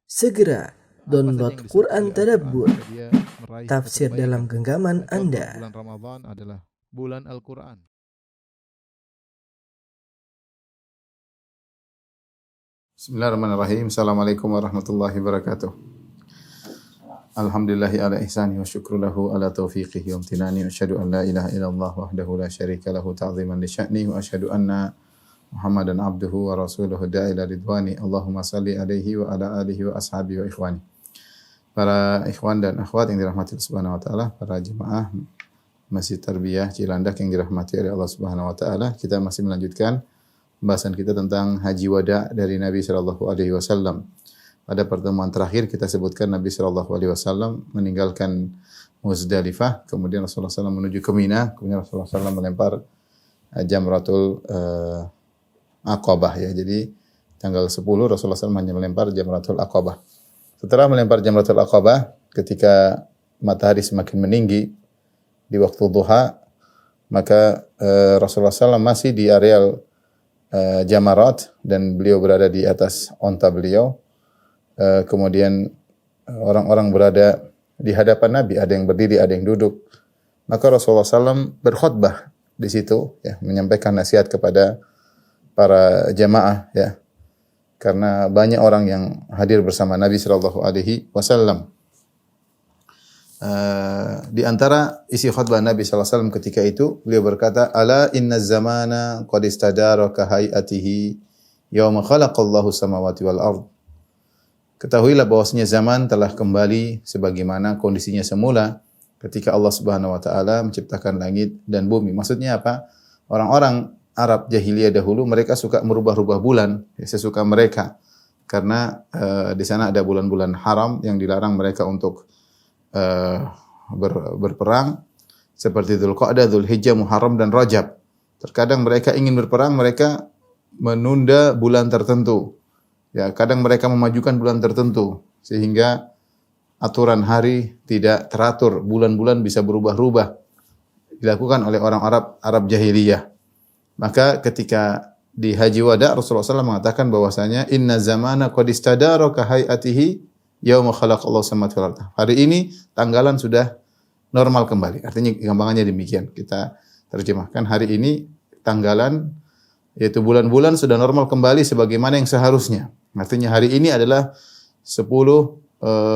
Segera download Quran Tadabbur, dia meraih tafsir kebaikan. dalam genggaman Contoh, Anda. bulan Ramadan adalah bulan Al-Quran. Bismillahirrahmanirrahim. Assalamualaikum warahmatullahi wabarakatuh. Alhamdulillahi ala ihsani wa syukru lahu ala taufiqihi wa amtinani wa asyhadu an la ilaha illallah wahdahu la syarika lahu ta'ziman li sya'ni wa asyhadu anna Muhammadan abduhu wa rasuluhu da'ila ridwani. Allahumma salli alaihi wa ala alihi wa ashabihi wa ikhwani. Para ikhwan dan akhwat yang dirahmati Allah Subhanahu wa taala, para jemaah Masjid Tarbiyah Cilandak yang dirahmati oleh Allah Subhanahu wa taala, kita masih melanjutkan pembahasan kita tentang haji wada dari Nabi sallallahu alaihi wasallam. Pada pertemuan terakhir kita sebutkan Nabi sallallahu alaihi wasallam meninggalkan Muzdalifah, kemudian Rasulullah SAW menuju ke Mina, kemudian Rasulullah SAW melempar Jamratul Aqabah ya. Jadi tanggal 10 Rasulullah SAW hanya melempar Jamratul Aqabah. Setelah melempar Jamratul Aqabah, ketika matahari semakin meninggi di waktu duha, maka Rasulullah SAW masih di areal Jamarat dan beliau berada di atas onta beliau. Kemudian orang-orang berada di hadapan Nabi, ada yang berdiri, ada yang duduk. Maka Rasulullah SAW berkhutbah di situ, ya, menyampaikan nasihat kepada para jamaah, ya, karena banyak orang yang hadir bersama Nabi Sallallahu Alaihi Wasallam. Di antara isi khutbah Nabi Sallallahu Alaihi Wasallam ketika itu, beliau berkata, "Ala inna zamana qad istadara ka hayatihi yawma khalaqallahu samawati wal ard." Ketahuilah bahwasanya zaman telah kembali sebagaimana kondisinya semula ketika Allah Subhanahu wa taala menciptakan langit dan bumi. Maksudnya apa? Orang-orang Arab jahiliyah dahulu mereka suka merubah-rubah bulan, ya, sesuka mereka. Karena di sana ada bulan-bulan haram yang dilarang mereka untuk berperang, seperti Dzulqa'dah, Dzulhijjah, Muharram dan Rajab. Terkadang mereka ingin berperang, mereka menunda bulan tertentu. Ya, kadang mereka memajukan bulan tertentu sehingga aturan hari tidak teratur, bulan-bulan bisa berubah-ubah. Dilakukan oleh orang Arab jahiliyah. Maka ketika di Haji Wada Rasulullah SAW mengatakan bahwasanya inna zamana qad istadara ka hayatihi yauma khalaqallahu samawati wal ardh. Hari ini tanggalan sudah normal kembali. Artinya gampangannya demikian. Kita terjemahkan hari ini tanggalan yaitu bulan-bulan sudah normal kembali sebagaimana yang seharusnya. Artinya hari ini adalah 10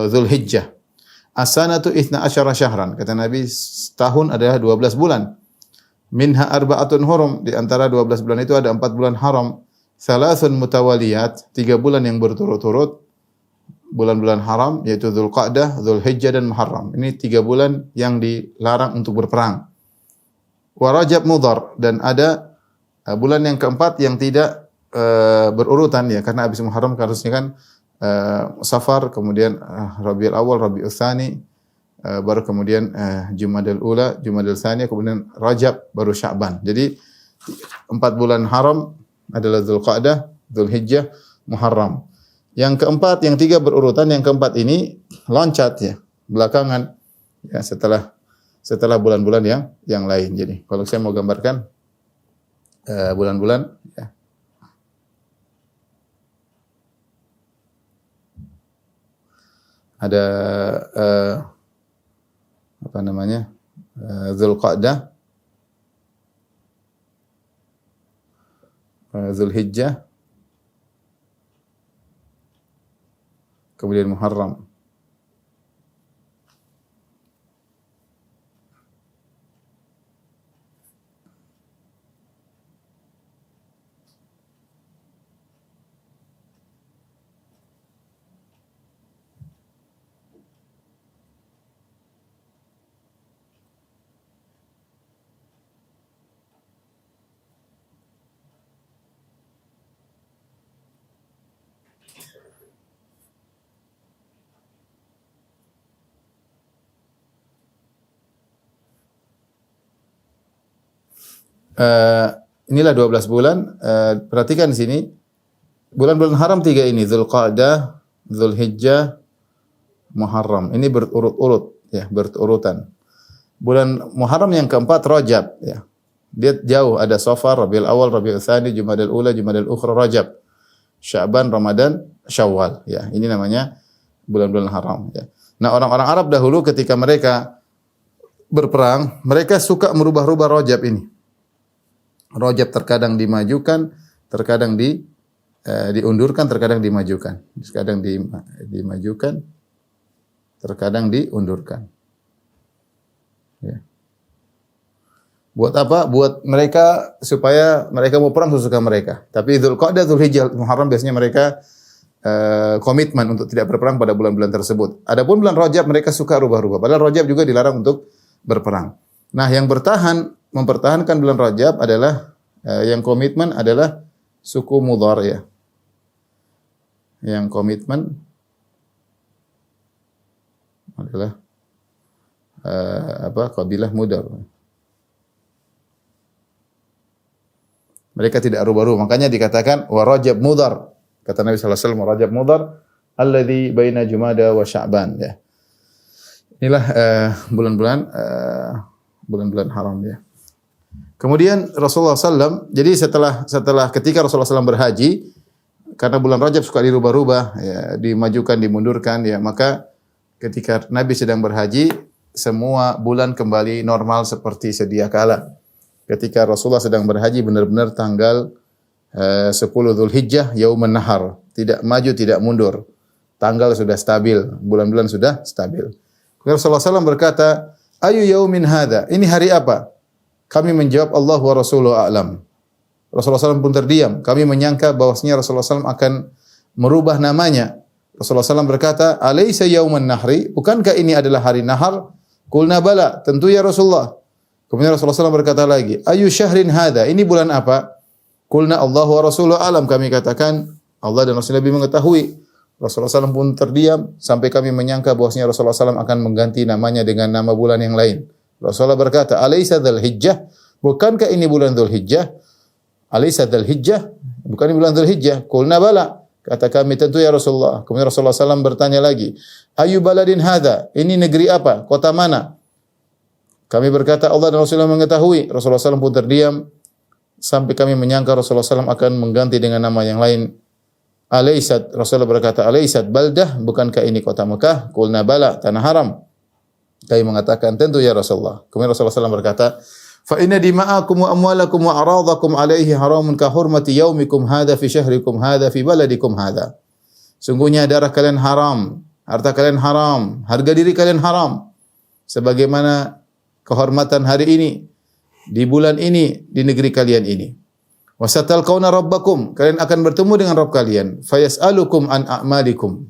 Dzulhijjah. As-sanatu 12 syahran. Kata Nabi, tahun adalah 12 bulan. Minha arba'atun hurum. Di antara 12 bulan itu ada 4 bulan haram. Thalathun mutawaliyat. 3 bulan yang berturut-turut. Bulan-bulan haram, yaitu Dzulqa'dah, Dzulhijjah dan Muharram. Ini 3 bulan yang dilarang untuk berperang. Wa Rajab Mudhar. Dan ada bulan yang keempat yang tidak berurutan, ya, karena habis Muharram harusnya kan Safar, kemudian Rabiul Awal, Rabiul Tsani, baru kemudian Jumadil Ula, Jumadil Tsaniyah, kemudian Rajab, baru Sya'ban. Jadi 4 bulan haram adalah Dzulqa'dah, Dzulhijjah, Muharram. Yang keempat, yang 3 berurutan, yang keempat ini loncat, ya, belakangan, ya, setelah bulan-bulan yang lain. Jadi kalau saya mau gambarkan bulan-bulan, ya. Ada apa namanya? Dzulqa'dah, Dzulhijjah, kemudian Muharram. Inilah 12 bulan. Perhatikan di sini. Bulan-bulan haram 3 ini, Dzulqa'dah, Dzulhijjah, Muharram. Ini berurut-urut, ya, berurutan. Bulan Muharram yang keempat Rajab, ya. Dia jauh, ada Safar, Rabiul Awal, Rabiul Tsani, Jumadil Ula, Jumadil Ukhra, Rajab. Sya'ban, Ramadan, Syawal. Ya, ini namanya bulan-bulan haram. Ya. Nah, orang-orang Arab dahulu ketika mereka berperang, mereka suka merubah-rubah Rajab ini. Rajab terkadang dimajukan, terkadang diundurkan, terkadang dimajukan. Terkadang dimajukan, terkadang diundurkan. Ya. Buat apa? Buat mereka supaya mereka mau perang sesuka mereka. Tapi Dzulqa'dah, Dzulhijjah, Muharram biasanya mereka komitmen untuk tidak berperang pada bulan-bulan tersebut. Adapun bulan Rajab mereka suka rubah-rubah. Padahal Rajab juga dilarang untuk berperang. Nah, yang mempertahankan bulan Rajab adalah yang komitmen adalah suku Mudhar ya. Yang komitmen adalah kabilah Mudhar. Mereka tidak rubah-rubah. Makanya dikatakan wa Rajab Mudhar. Kata Nabi sallallahu alaihi wasallam, Rajab Mudhar alladzi baina Jumada wa Sya'ban ya. Inilah bulan-bulan haram ya. Kemudian Rasulullah SAW, jadi setelah ketika Rasulullah SAW berhaji, karena bulan Rajab suka dirubah-rubah, ya, dimajukan, dimundurkan, ya, maka ketika Nabi sedang berhaji, semua bulan kembali normal seperti sedia kala. Ketika Rasulullah sedang berhaji, benar-benar tanggal 10 Dzulhijjah, Yaumun Nahar, tidak maju, tidak mundur. Tanggal sudah stabil, bulan-bulan sudah stabil. Rasulullah SAW berkata, ayu yaumin hadha, ini hari apa? Kami menjawab Allah wa Rasuluhu a'lam. Rasulullah SAW pun terdiam. Kami menyangka bahwasanya Rasulullah SAW akan merubah namanya. Rasulullah SAW berkata, alaysa yauman nahri, bukankah ini adalah hari nahar? Qulna bala, tentu ya Rasulullah. Kemudian Rasulullah SAW berkata lagi, ayu syahrin hadha, ini bulan apa? Qulna Allah wa Rasuluhu a'lam, kami katakan Allah dan Rasulullah lebih mengetahui. Rasulullah SAW pun terdiam sampai kami menyangka bahwasanya Rasulullah SAW akan mengganti namanya dengan nama bulan yang lain. Rasulullah berkata, alaysa Dzulhijjah, bukankah ini bulan Dzulhijjah? Alaysa Dzulhijjah, bukan ini bulan Dzulhijjah? Qulna bala, kata kami tentu ya Rasulullah. Kemudian Rasulullah SAW bertanya lagi, ayu baladin hadha, ini negeri apa? Kota mana? Kami berkata Allah dan Rasulullah mengetahui. Rasulullah SAW pun terdiam sampai kami menyangka Rasulullah SAW akan mengganti dengan nama yang lain. Alaysat, Rasulullah berkata, alaysat baldah, bukankah ini kota Mekah? Qulna bala, tanah haram. Kami mengatakan, tentu ya Rasulullah. Kemudian Rasulullah SAW berkata, fa inna dima'akum wa amwalakum wa aradakum alaihi haramun ka hurmati yaumikum hadha fi syahrikum hadha fi baladikum hadha. Sungguhnya darah kalian haram, harta kalian haram, harga diri kalian haram. Sebagaimana kehormatan hari ini, di bulan ini, di negeri kalian ini. Wasatalqauna rabbakum, kalian akan bertemu dengan Rabb kalian. Fayas'alukum an a'malikum.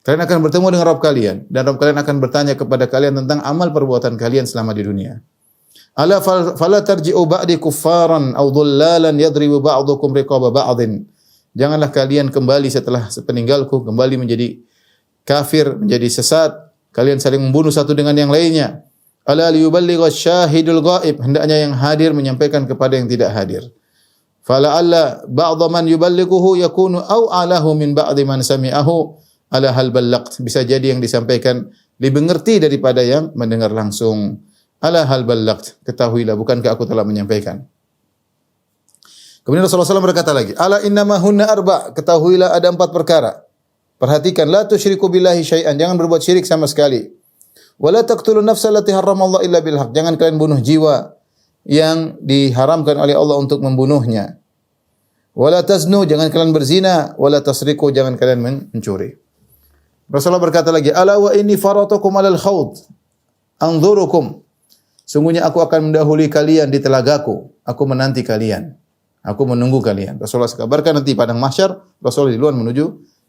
Kalian akan bertemu dengan Rabb kalian dan Rabb kalian akan bertanya kepada kalian tentang amal perbuatan kalian selama di dunia. Ala fala tarji'u ba'di kuffaran aw dhullalan yadribu ba'dukum riqaba ba'din. Janganlah kalian kembali setelah sepeninggalku kembali menjadi kafir, menjadi sesat, kalian saling membunuh satu dengan yang lainnya. Ala liyuballigha syahidul ghaib, hendaknya yang hadir menyampaikan kepada yang tidak hadir. Fala alla ba'dha man yuballighuhu yakunu aw alahu min ba'di man sami'ahu ala hal ballaqt. Bisa jadi yang disampaikan lebih mengerti daripada yang mendengar langsung. Ala hal ballaqt, ketahuilah bukankah aku telah menyampaikan. Kemudian Rasulullah SAW berkata lagi, ala innama hunna arba', ketahuilah ada 4 perkara. Perhatikan, la tusyriku billahi syai'an, jangan berbuat syirik sama sekali. Wa la taqtulun nafsa allati harramallahu illa bil haqq, jangan kalian bunuh jiwa yang diharamkan oleh Allah untuk membunuhnya. Wala taznu, jangan kalian berzina, wala tasriku, jangan kalian mencuri. Rasulullah berkata lagi, ala wa inni faratukum alal khawd anzurukum. Sungguhnya aku akan mendahului kalian di telagaku, aku menanti kalian, aku menunggu kalian. Rasulullah kabarkan nanti padang mahsyar, Rasulullah duluan menuju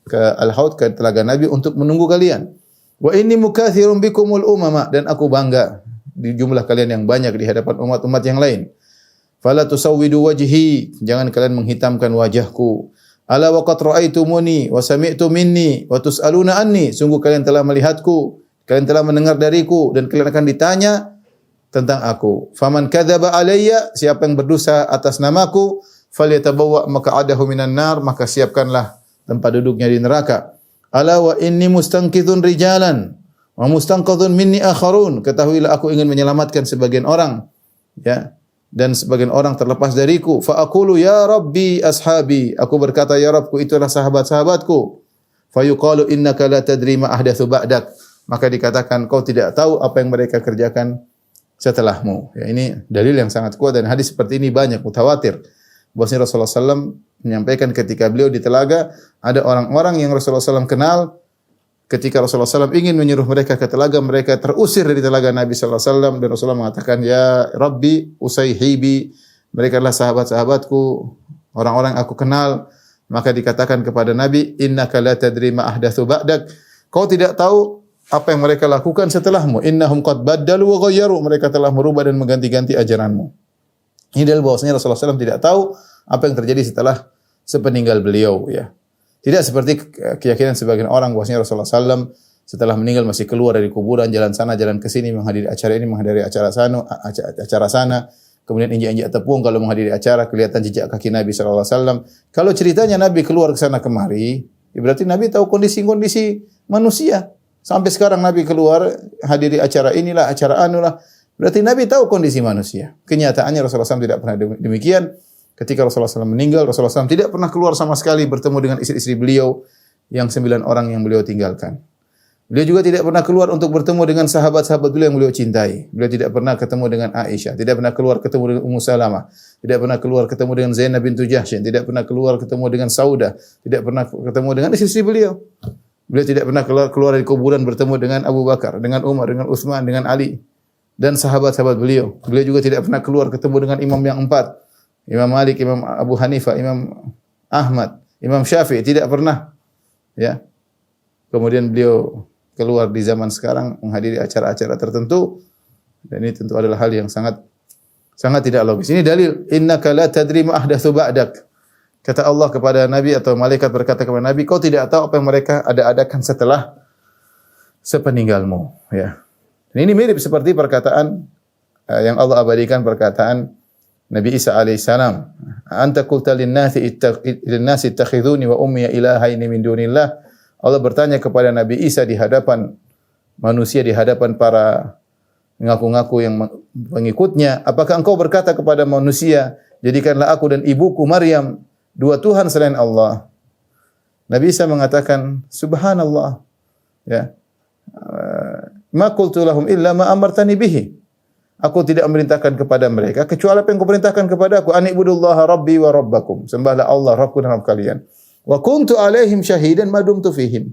ke al-haud, ke telaga Nabi untuk menunggu kalian. Wa inni mukatsirun bikumul umama, dan aku bangga di jumlah kalian yang banyak di hadapan umat-umat yang lain. Fala tusawwidu wajhi, jangan kalian menghitamkan wajahku. Ala wa qad ra'aitumuni wa sami'tu minni wa tus'aluna anni, sungguh kalian telah melihatku, kalian telah mendengar dariku dan kalian akan ditanya tentang aku. Faman kadzaba alayya, siapa yang berdosa atas namaku, falyatabawwa maq'adahu minan nar, maka siapkanlah tempat duduknya di neraka. Ala wa inni mustanqidhun rijalan wa mustanqadhun minni akharun, ketahuilah aku ingin menyelamatkan sebagian orang, ya, dan sebagian orang terlepas dariku. Fa aqulu ya rabbi ashabi, aku berkata ya Rabbku itulah sahabat-sahabatku. Fayuqalu innaka la tadri ma ahdatsu ba'dak. Maka dikatakan kau tidak tahu apa yang mereka kerjakan setelahmu. Ya, ini dalil yang sangat kuat dan hadis seperti ini banyak mutawatir. Bahwasanya Rasulullah SAW menyampaikan ketika beliau di telaga ada orang-orang yang Rasulullah SAW kenal. Ketika Rasulullah SAW ingin menyuruh mereka ke telaga, mereka terusir dari telaga Nabi SAW dan Rasulullah mengatakan, ya Rabbi usayhibi, mereka adalah sahabat-sahabatku, orang-orang aku kenal. Maka dikatakan kepada Nabi, innaka la tadri ma ahdatsu ba'dak. Kau tidak tahu apa yang mereka lakukan setelahmu. Innahum qad baddalu wa ghayyaru. Mereka telah merubah dan mengganti-ganti ajaranmu. Ini dalil bahwasanya Rasulullah SAW tidak tahu apa yang terjadi setelah sepeninggal beliau, ya. Tidak seperti keyakinan sebagian orang bahwasanya Rasulullah SAW setelah meninggal masih keluar dari kuburan, jalan sana, jalan ke sini, menghadiri acara ini, menghadiri acara sana, kemudian injak-injak tepung kalau menghadiri acara, kelihatan jejak kaki Nabi SAW. Kalau ceritanya Nabi keluar ke sana kemari, ya berarti Nabi tahu kondisi-kondisi manusia. Sampai sekarang Nabi keluar, hadiri acara inilah, acara anulah. Berarti Nabi tahu kondisi manusia. Kenyataannya Rasulullah SAW tidak pernah demikian. Ketika Rasulullah SAW meninggal, Rasulullah SAW tidak pernah keluar sama sekali bertemu dengan istri-istri beliau yang 9 orang yang beliau tinggalkan. Beliau juga tidak pernah keluar untuk bertemu dengan sahabat-sahabat beliau yang beliau cintai. Beliau tidak pernah ketemu dengan Aisyah, tidak pernah keluar ketemu dengan Ummu Salamah, tidak pernah keluar ketemu dengan Zainab bintu Jahsy, tidak pernah keluar ketemu dengan Saudah, tidak pernah ketemu dengan istri-istri beliau. Beliau tidak pernah keluar dari kuburan bertemu dengan Abu Bakar, dengan Umar, dengan Utsman, dengan Ali dan sahabat-sahabat beliau. Beliau juga tidak pernah keluar ketemu dengan imam yang 4. Imam Malik, Imam Abu Hanifah, Imam Ahmad, Imam Syafi'i tidak pernah, ya. Kemudian beliau keluar di zaman sekarang menghadiri acara-acara tertentu dan ini tentu adalah hal yang sangat tidak logis. Ini dalil innaka la tadri ma ahdatsu ba'dak. Kata Allah kepada Nabi atau malaikat berkata kepada Nabi, kau tidak tahu apa yang mereka adakan setelah sepeninggalmu, ya. Dan ini mirip seperti perkataan yang Allah abadikan perkataan Nabi Isa alaihissalam, anta qulta lin-nasi ittakhiduni wa ummi ilahaini min dunillah. Allah bertanya kepada Nabi Isa di hadapan manusia, di hadapan para mengaku-ngaku yang pengikutnya, apakah engkau berkata kepada manusia, jadikanlah aku dan ibuku Maryam dua Tuhan selain Allah? Nabi Isa mengatakan, subhanallah, ya. Ma qultu lahum illa ma amartani bihi. Aku tidak memerintahkan kepada mereka kecuali apa yang kau perintahkan kepada aku. Anibudullaha rabbi wa rabbakum. Sembahlah Allah, Rabbku dan Rabb kalian. Wa kuntu alaihim syahidan ma dumtu fihim.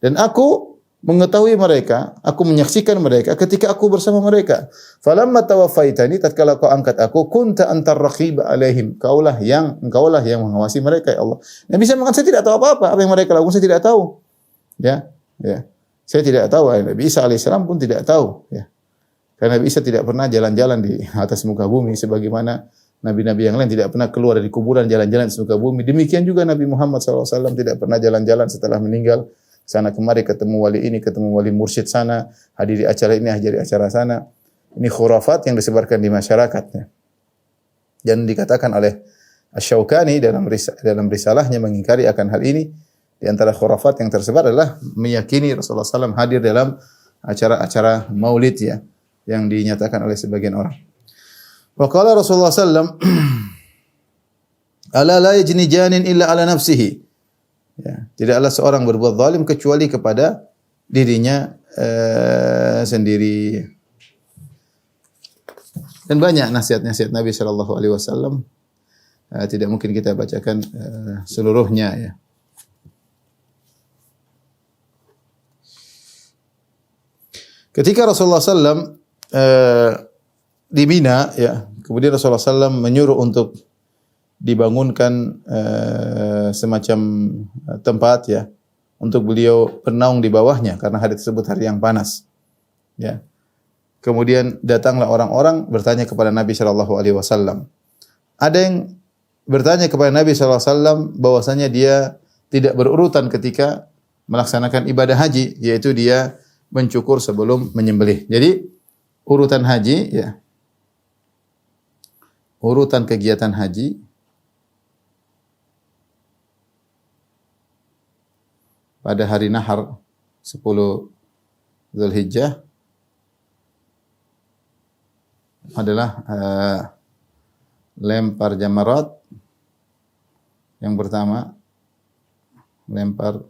Dan aku mengetahui mereka, aku menyaksikan mereka ketika aku bersama mereka. Falamma tawaffaitani, tatkala kau angkat aku, kunta antar raqib alaihim. Engkaulah yang mengawasi mereka, ya Allah. Nabi bisa mengatakan, saya tidak tahu apa-apa. Apa yang mereka lakukan saya tidak tahu. Ya. Saya tidak tahu. Nabi Isa alaihissalam pun tidak tahu, ya. Karena Nabi Isa tidak pernah jalan-jalan di atas muka bumi sebagaimana nabi-nabi yang lain tidak pernah keluar dari kuburan jalan-jalan di muka bumi. Demikian juga Nabi Muhammad SAW tidak pernah jalan-jalan setelah meninggal sana kemari ketemu wali ini, ketemu wali mursyid sana, hadiri acara ini, hadiri acara sana. Ini khurafat yang disebarkan di masyarakatnya. Dan dikatakan oleh Asy-Syaukani dalam risalahnya mengingkari akan hal ini. Di antara khurafat yang tersebar adalah meyakini Rasulullah SAW hadir dalam acara-acara maulid, ya, yang dinyatakan oleh sebagian orang. Wa qala Rasulullah sallallahu ala la yajni janin illa ala nafsihi. Ya, tidaklah seorang berbuat zalim kecuali kepada dirinya sendiri. Dan banyak nasihat-nasihat Nabi sallallahu alaihi wasallam, tidak mungkin kita bacakan seluruhnya, ya. Ketika Rasulullah sallallahu di Mina, ya, kemudian Rasulullah SAW menyuruh untuk dibangunkan semacam tempat, ya, untuk beliau bernaung di bawahnya karena hari tersebut hari yang panas, ya. Kemudian datanglah orang-orang bertanya kepada Nabi Shallallahu Alaihi Wasallam. Ada yang bertanya kepada Nabi Shallallahu Alaihi Wasallam bahwasanya dia tidak berurutan ketika melaksanakan ibadah haji, yaitu dia mencukur sebelum menyembelih. Jadi urutan haji, ya, urutan kegiatan haji pada hari nahar 10 Zulhijjah adalah lempar jamarat yang pertama, lempar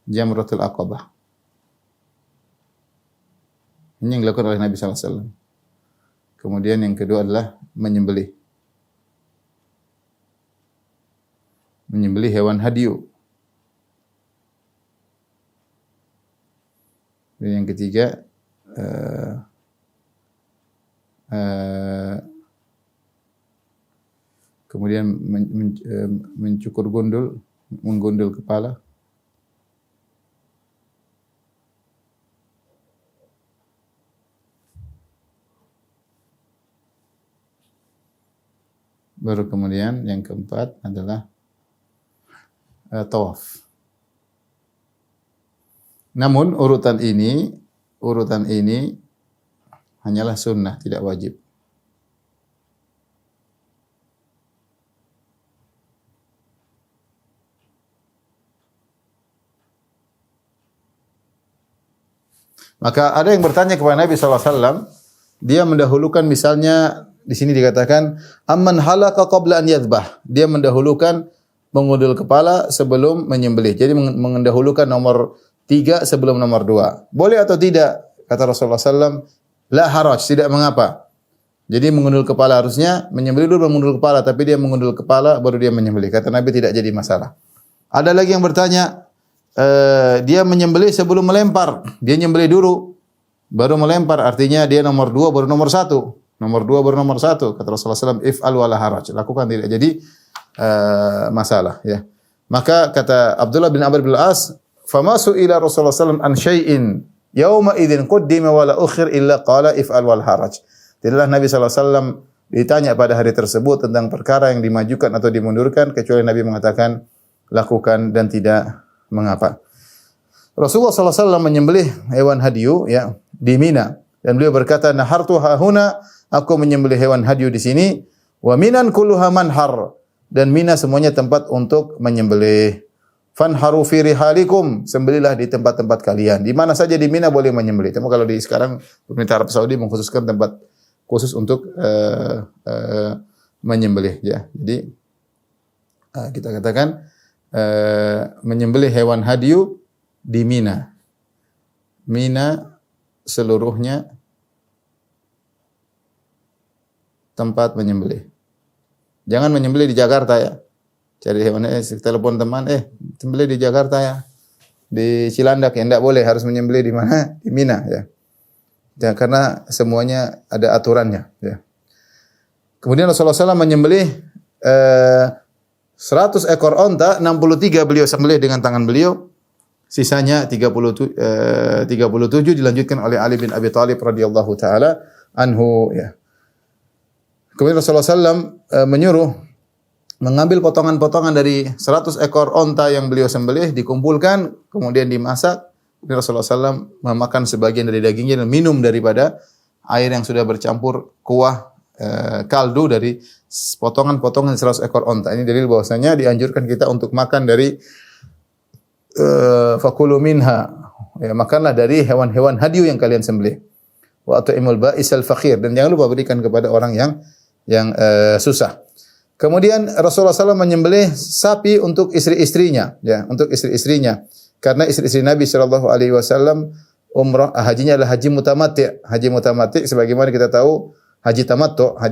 Jamratul Aqabah. Ini yang dilakukan oleh Nabi SAW. Kemudian yang kedua adalah menyembelih. Menyembelih hewan hadyu. Dan yang ketiga, kemudian mencukur gundul, menggundul kepala. Baru kemudian yang keempat adalah tawaf. Namun urutan ini hanyalah sunnah, tidak wajib. Maka ada yang bertanya kepada Nabi SAW, dia mendahulukan misalnya di sini dikatakan amman halaka qabla an yadhbah. Dia mendahulukan mengundul kepala sebelum menyembelih. Jadi mendahulukan nomor 3 sebelum nomor 2. Boleh atau tidak? Kata Rasulullah SAW, la haraj, tidak mengapa. Jadi mengundul kepala harusnya menyembelih dulu baru mengundul kepala, tapi dia mengundul kepala baru dia menyembelih. Kata Nabi tidak jadi masalah. Ada lagi yang bertanya, dia menyembelih sebelum melempar. Dia nyembelih dulu baru melempar, artinya dia nomor 2 baru nomor 1. Nomor 2 baru nomor 1. Kata Rasulullah SAW, if'al wala haraj. Lakukan, tidak jadi masalah. Ya. Maka kata Abdullah bin Amr bin Al-As, famasu ila Rasulullah SAW an syai'in yauma idzin qaddima wala ukhir illa qala if'al wal haraj. Tidaklah Nabi SAW ditanya pada hari tersebut tentang perkara yang dimajukan atau dimundurkan, kecuali Nabi mengatakan lakukan dan tidak mengapa. Rasulullah SAW menyembelih hewan hadyu ya di Mina, dan beliau berkata, nahartu hahuna, aku menyembelih hewan hadyu di sini, wa minan kulluha manhar, dan Mina semuanya tempat untuk menyembelih. Fanharu fi rihalikum, sembelihlah di tempat-tempat kalian. Di mana saja di Mina boleh menyembelih. Tapi kalau di sekarang pemerintah Arab Saudi mengkhususkan tempat khusus untuk menyembelih ya. Jadi kita katakan menyembelih hewan hadyu di Mina. Mina seluruhnya tempat menyembelih. Jangan menyembelih di Jakarta ya. Cari hewannya, telepon teman, sembelih di Jakarta ya. Di Cilandak ya, enggak boleh, harus menyembelih di mana? Di Mina ya. Ya, karena semuanya ada aturannya ya. Kemudian Rasulullah SAW menyembelih 100 ekor onta, 63 beliau sembelih dengan tangan beliau. Sisanya 37 dilanjutkan oleh Ali bin Abi Thalib radhiyallahu taala anhu ya. Kemudian Rasulullah SAW menyuruh mengambil potongan-potongan dari 100 ekor onta yang beliau sembelih, dikumpulkan, kemudian dimasak. Rasulullah SAW memakan sebagian dari dagingnya dan minum daripada air yang sudah bercampur kuah kaldu dari potongan-potongan 100 ekor onta. Ini dalil bahwasanya dianjurkan kita untuk makan dari fakulu minha. Ya, makanlah dari hewan-hewan hadyu yang kalian sembelih. Wa at'imul ba'isal fakhir, dan jangan lupa berikan kepada orang yang susah. Kemudian Rasulullah SAW menyembelih sapi untuk istri-istrinya, ya, untuk istri-istrinya. Karena istri-istri Nabi Shallallahu Alaihi Wasallam umrah hajinya adalah haji mutamati'. Haji mutamati' sebagaimana kita tahu haji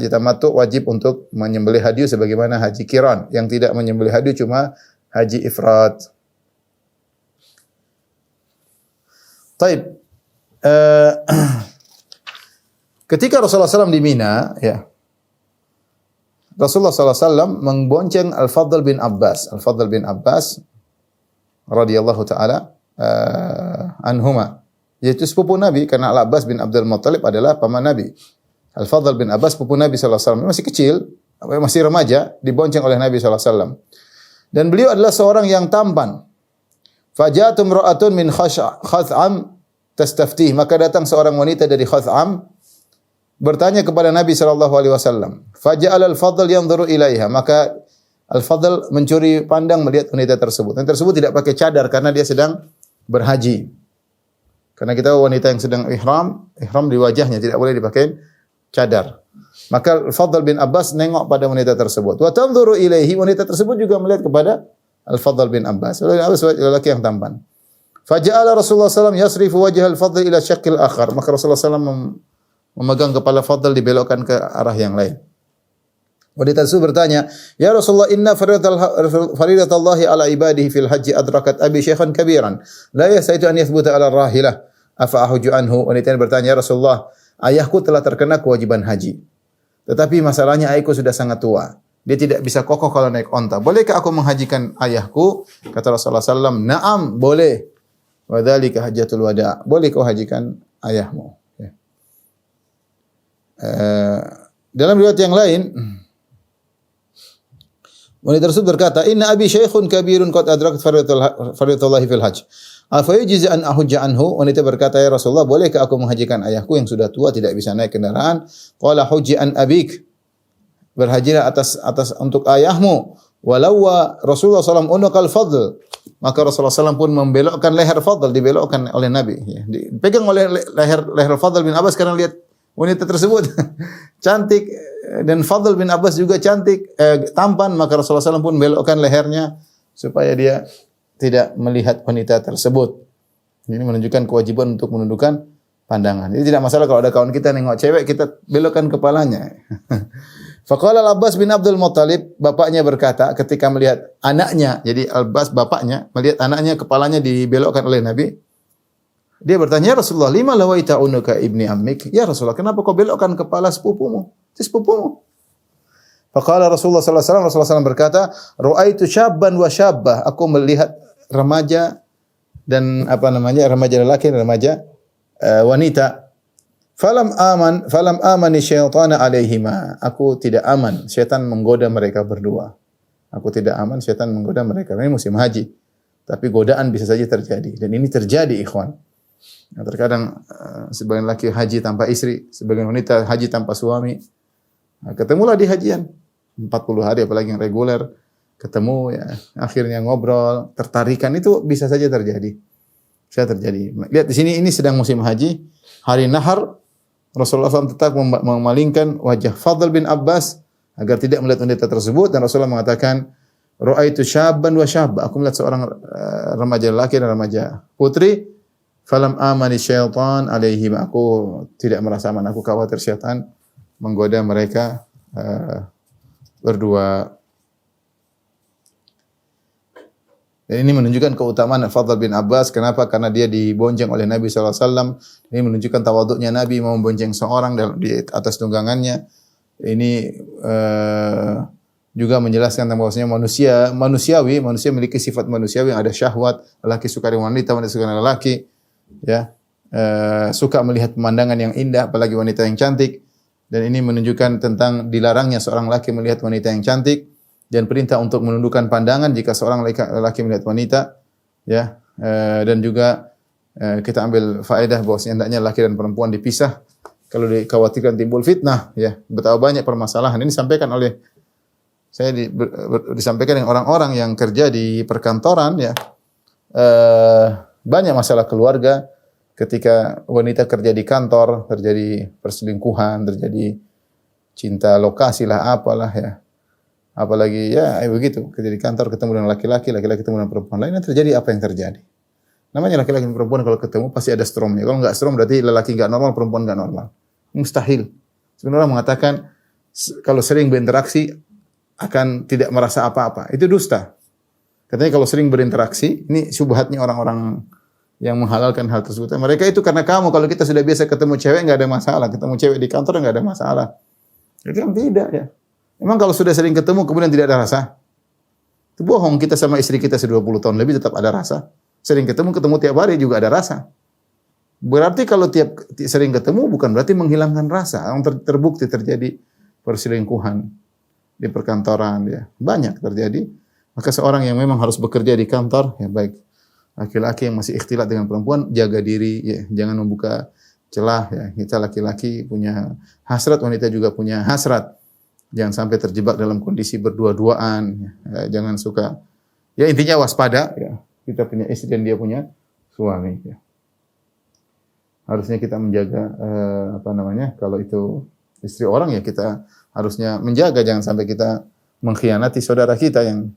tamattu wajib untuk menyembelih hadyu sebagaimana haji qiran. Yang tidak menyembelih hadyu cuma haji ifrad. Taib. Ketika Rasulullah SAW di Mina, ya, Rasulullah SAW membonceng Al-Fadl bin Abbas. Al-Fadl bin Abbas radhiyallahu taala anhuma, yaitu sepupu Nabi, karena Al-Abbas bin Abdul Muttalib adalah paman Nabi. Al-Fadl bin Abbas sepupu Nabi sallallahu alaihi wasallam, masih kecil, masih remaja, dibonceng oleh Nabi sallallahu alaihi wasallam. Dan beliau adalah seorang yang tampan. Faja'atum ra'atun min Khath'am tastaftih, maka datang seorang wanita dari Khath'am bertanya kepada Nabi sallallahu alaihi wasallam. Faja'al al-Fadl yanzuru ilaiha, maka Al-Fadl mencuri pandang melihat wanita tersebut. Wanita tersebut tidak pakai cadar karena dia sedang berhaji. Karena kita wanita yang sedang ihram di wajahnya tidak boleh dipakai cadar. Maka Al-Fadl bin Abbas nengok pada wanita tersebut. Wa tanzuru ilaihi, wanita tersebut juga melihat kepada Al-Fadl bin Abbas. Lelaki yang tampan. Faja'ala Rasulullah SAW yasrifu wajhal Fadl ila syaqqil akhar. Maka Rasulullah SAW memegang kepala Fadl dibelokkan ke arah yang lain. Wanita tersebut bertanya, "Ya Rasulullah, inna faridatallahi ala ibadihi fil haji adrakat abi syaikhan kabiran. La yasaitu an yathbuta ala rahilah. Afa ahuju anhu?" Wanita ini bertanya, "Ya Rasulullah, ayahku telah terkena kewajiban haji. Tetapi masalahnya ayahku sudah sangat tua. Dia tidak bisa kokoh kalau naik onta. Bolehkah aku menghajikan ayahku?" Kata Rasulullah SAW, "Na'am, boleh. Wa dzalika hajjatul wada'." Boleh kau hajikan ayahmu. Ya. Dalam riwayat yang lain, wanita tersebut berkata, "Inna abi syaikhun kabirun qad adrakat faridatallahi fil hajj. Afa yujzi an ahujja anhu?" Wanita berkata, "Ya Rasulullah, bolehkah aku menghajikan ayahku yang sudah tua tidak bisa naik kendaraan?" Qala hujji an abik. Berhajilah atas untuk ayahmu. Walau Rasulullah SAW unukal Fadl. Maka Rasulullah SAW pun membelokkan leher Fadl, dibelokkan oleh Nabi. Ya, dipegang oleh leher Fadl bin Abbas karena lihat wanita tersebut cantik dan Fadl bin Abbas juga cantik, tampan. Maka Rasulullah SAW pun belokkan lehernya supaya dia tidak melihat wanita tersebut. Ini menunjukkan kewajiban untuk menundukkan pandangan. Jadi tidak masalah kalau ada kawan kita nengok cewek, kita belokkan kepalanya. Faqala Al-Abbas bin Abdul Muttalib, bapaknya berkata ketika melihat anaknya, jadi Al-Abbas bapaknya melihat anaknya kepalanya dibelokkan oleh Nabi. Dia bertanya, "Ya Rasulullah, lima lawaita unuka ibni ammik?" Ya Rasulullah, kenapa kau belokkan kepala sepupumu? Sepupumu. Faqala Rasulullah sallallahu alaihi wasallam, Rasulullah SAW berkata, "Ra'aitu syabban wa syabbah." Aku melihat remaja dan remaja lelaki dan remaja wanita. Falam amani syaitana alaihima. Aku tidak aman, syaitan menggoda mereka berdua. Aku tidak aman, syaitan menggoda mereka. Ini musim haji. Tapi godaan bisa saja terjadi. Dan ini terjadi, ikhwan. Nah, terkadang sebagian laki haji tanpa istri, sebagian wanita haji tanpa suami. Nah, ketemulah di hajian 40 hari, apalagi yang reguler. Ketemu ya, akhirnya ngobrol, tertarikan, itu bisa saja terjadi. Bisa terjadi. Lihat di sini, ini sedang musim haji, hari nahar. Rasulullah SAW tetap memalingkan wajah Fadl bin Abbas agar tidak melihat wanita tersebut, dan Rasulullah mengatakan, "Ra'aitu syabban wa syabba." Aku melihat seorang remaja laki dan remaja putri. Falam amani syaitan alaihim. Aku tidak merasa aman. Aku khawatir syaitan menggoda mereka berdua. Dan ini menunjukkan keutamaan Fadl bin Abbas. Kenapa? Karena dia dibonceng oleh Nabi SAW. Ini menunjukkan tawaduknya Nabi mau membonceng seorang di atas tunggangannya. Ini juga menjelaskan tentang bahwasanya manusia memiliki sifat manusiawi yang ada syahwat. Lelaki suka dengan wanita, wanita suka dengan lelaki. Ya, suka melihat pemandangan yang indah, apalagi wanita yang cantik. Dan ini menunjukkan tentang dilarangnya seorang lelaki melihat wanita yang cantik, dan perintah untuk menundukkan pandangan jika seorang lelaki melihat wanita, ya. Dan juga kita ambil faedah bahwasanya hendaknya laki dan perempuan dipisah kalau dikhawatirkan timbul fitnah, ya. Betapa banyak permasalahan ini disampaikan oleh saya disampaikan dengan orang-orang yang kerja di perkantoran, ya. Banyak masalah keluarga ketika wanita kerja di kantor, terjadi perselingkuhan, terjadi cinta lokasi lah, apalah, ya. Apalagi ya begitu, kerja di kantor ketemu dengan laki-laki, laki-laki ketemu dengan perempuan lain, terjadi apa yang terjadi? Namanya laki-laki dan perempuan kalau ketemu pasti ada stromnya. Kalau enggak strom berarti lelaki enggak normal, perempuan enggak normal. Mustahil. Sebenarnya mengatakan kalau sering berinteraksi akan tidak merasa apa-apa. Itu dusta. Katanya kalau sering berinteraksi, ini syubhatnya orang-orang yang menghalalkan hal tersebut. Mereka itu karena kamu, kalau kita sudah biasa ketemu cewek enggak ada masalah, ketemu cewek di kantor enggak ada masalah. Itu kan tidak, ya. Memang kalau sudah sering ketemu kemudian tidak ada rasa? Itu bohong. Kita sama istri kita 20 tahun lebih tetap ada rasa. Sering ketemu tiap hari juga ada rasa. Berarti kalau sering ketemu bukan berarti menghilangkan rasa. Terbukti terjadi perselingkuhan di perkantoran, ya. Banyak terjadi. Maka seorang yang memang harus bekerja di kantor, ya baik laki-laki yang masih ikhtilat dengan perempuan, jaga diri, ya. Jangan membuka celah, ya. Kita laki-laki punya hasrat, wanita juga punya hasrat. Jangan sampai terjebak dalam kondisi berdua-duaan. Ya. Jangan suka. Ya intinya waspada. Ya. Kita punya istri dan dia punya suami. Ya. Harusnya kita menjaga kalau itu istri orang, ya kita harusnya menjaga, jangan sampai kita mengkhianati saudara kita yang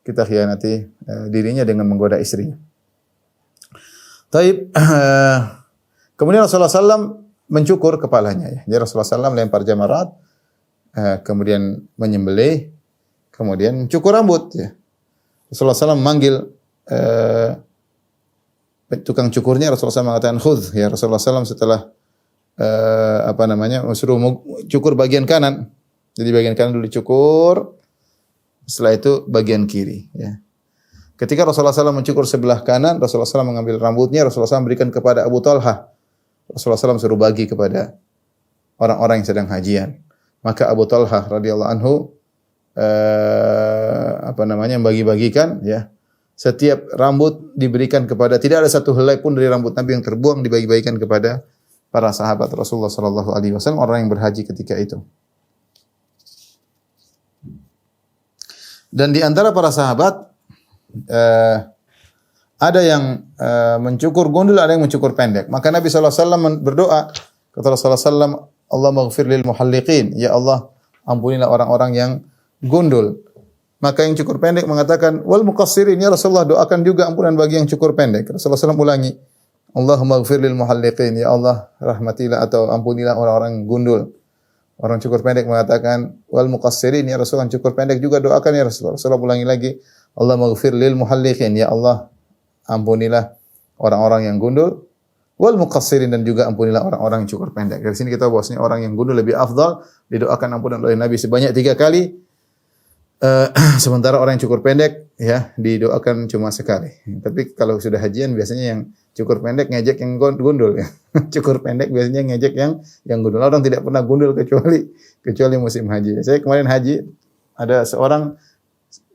kita khianati dirinya dengan menggoda istrinya. Taib. Kemudian Rasulullah SAW mencukur kepalanya. Ya. Jadi Rasulullah SAW lempar jamarat, kemudian menyembelih, kemudian cukur rambut. Ya. Rasulullah SAW memanggil tukang cukurnya. Rasulullah SAW mengatakan khudh. Ya Rasulullah SAW setelah suruh cukur bagian kanan. Jadi bagian kanan dulu dicukur, setelah itu bagian kiri. Ya. Ketika Rasulullah SAW mencukur sebelah kanan, Rasulullah SAW mengambil rambutnya, Rasulullah SAW berikan kepada Abu Talha. Rasulullah SAW suruh bagi kepada orang-orang yang sedang hajian. Maka Abu Talha radhiyallahu anhu bagi-bagikan, ya. Setiap rambut diberikan kepada, tidak ada satu helai pun dari rambut Nabi yang terbuang, dibagi-bagikan kepada para sahabat Rasulullah sallallahu alaihi wasallam, orang yang berhaji ketika itu. Dan di antara para sahabat ada yang mencukur gundul, ada yang mencukur pendek. Maka Nabi sallallahu alaihi wasallam berdoa, kata Rasulullah sallallahu alaihi wasallam, Allahumma ighfir lil muhalliqin, ya Allah, ampunilah orang-orang yang gundul. Maka yang cukur pendek mengatakan, wal muqassirin, ya Rasulullah, doakan juga ampunan bagi yang cukur pendek. Rasulullah SAW ulangi, Allahumma ighfir lil muhalliqin, ya Allah, rahmatilah atau ampunilah orang-orang gundul. Orang cukur pendek mengatakan, wal muqassirin, ya Rasulullah, cukur pendek juga doakan ya Rasulullah. Rasulullah ulangi lagi, Allahumma ighfir lil muhalliqin, ya Allah, ampunilah orang-orang yang gundul. Wal muqassirin, dan juga ampunilah orang-orang yang cukur pendek. Dari sini kita tahu bahwasanya orang yang gundul lebih afdal, didoakan ampunan oleh Nabi sebanyak 3 kali. Sementara orang yang cukur pendek, ya, didoakan cuma sekali. Tapi kalau sudah hajian biasanya yang cukur pendek ngejek yang gundul, ya. Cukur pendek biasanya ngejek yang gundul. Orang tidak pernah gundul kecuali musim haji. Saya kemarin haji, ada seorang,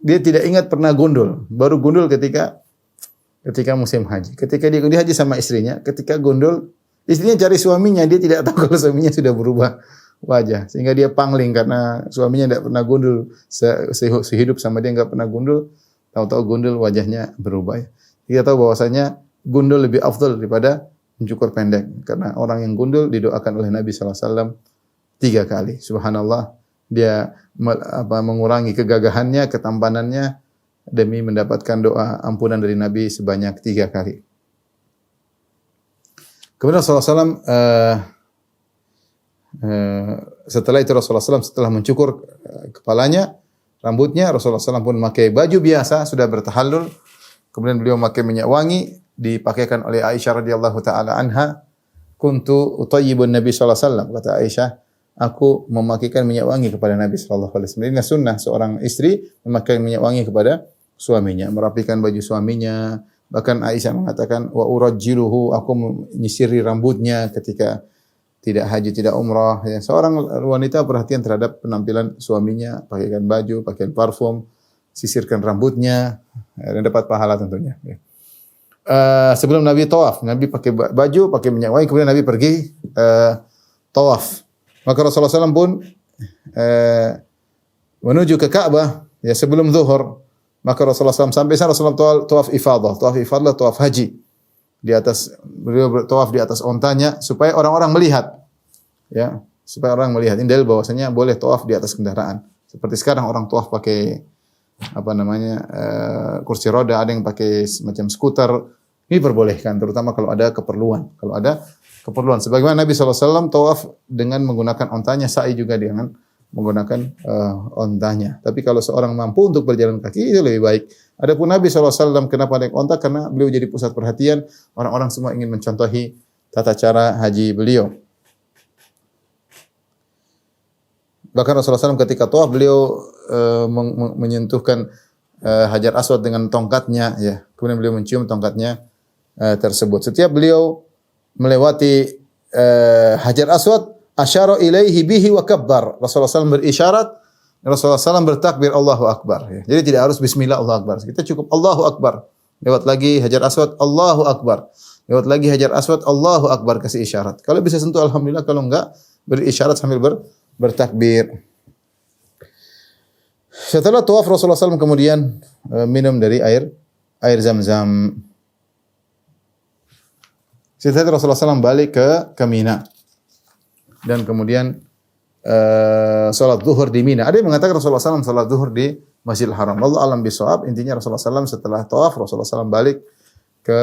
dia tidak ingat pernah gundul, baru gundul ketika musim haji. Ketika dia haji sama istrinya, ketika gundul, istrinya cari suaminya, dia tidak tahu kalau suaminya sudah berubah wajah, sehingga dia pangling karena suaminya tidak pernah gundul, sehidup sama dia enggak pernah gundul, tahu-tahu gundul wajahnya berubah. Kita tahu bahwasanya gundul lebih afdal daripada mencukur pendek, karena orang yang gundul didoakan oleh Nabi sallallahu alaihi wasallam 3 kali. Subhanallah, dia mengurangi kegagahannya, ketampanannya demi mendapatkan doa ampunan dari Nabi sebanyak 3 kali. Kemudian Rasulullah SAW setelah itu Rasulullah SAW setelah mencukur kepalanya, rambutnya, Rasulullah SAW pun memakai baju biasa, sudah bertahallul. Kemudian beliau memakai minyak wangi, dipakaikan oleh Aisyah radhiyallahu taala anha. Kuntu utayyibun Nabi sallallahu alaihi wasallam, kata Aisyah, aku memakaikan minyak wangi kepada Nabi sallallahu alaihi wasallam. Ini sunnah seorang istri memakai minyak wangi kepada suaminya, merapikan baju suaminya. Bahkan Aisyah mengatakan, wa urajjiluhu, aku menyisiri rambutnya ketika tidak haji, tidak umrah. Ya, seorang wanita perhatian terhadap penampilan suaminya, pakaikan baju, pakaian parfum, sisirkan rambutnya, dan dapat pahala tentunya. Ya. Sebelum Nabi tawaf, Nabi pakai baju, pakai minyak wangi, kemudian Nabi pergi tawaf. Maka Rasulullah SAW pun menuju ke Ka'bah, ya, sebelum zuhur. Maka Rasulullah SAW sampai sana Rasulullah tawaf ifadah, tawaf haji. Di atas, beliau bertawaf di atas ontanya supaya orang-orang melihat, ya, supaya orang melihat. Ini dalil bahwasanya boleh tawaf di atas kendaraan. Seperti sekarang orang tawaf pakai kursi roda, ada yang pakai semacam skuter. Ini diperbolehkan, terutama kalau ada keperluan. Kalau ada keperluan, sebagaimana Nabi SAW tawaf dengan menggunakan ontanya, sa'i juga dengan menggunakan ontanya. Tapi kalau seorang mampu untuk berjalan kaki, itu lebih baik. Adapun Nabi SAW kenapa naik onta? Karena beliau jadi pusat perhatian. Orang-orang semua ingin mencontohi tata cara haji beliau. Bahkan Rasulullah SAW ketika tawaf, beliau menyentuhkan Hajar Aswad dengan tongkatnya. Ya. Kemudian beliau mencium tongkatnya tersebut. Setiap beliau melewati Hajar Aswad, asyara ilaihi bihi wa kabbar. Rasulullah SAW berisyarat, Rasulullah SAW bertakbir Allahu Akbar. Ya. Jadi tidak harus bismillah Allahu Akbar. Kita cukup Allahu Akbar. Lewat lagi Hajar Aswad, Allahu Akbar. Lewat lagi Hajar Aswad, Allahu Akbar, kasih isyarat. Kalau bisa sentuh alhamdulillah, kalau enggak beri isyarat sambil bertakbir. Setelah tawaf Rasulullah SAW kemudian minum dari air Zam-Zam. Setelah itu Rasulullah SAW balik ke Mina. Dan kemudian salat zuhur di Mina. Ada yang mengatakan Rasulullah SAW salat zuhur di Masjidil Haram. Wallahu a'lam bishawab. Intinya Rasulullah SAW setelah tawaf, Rasulullah SAW balik ke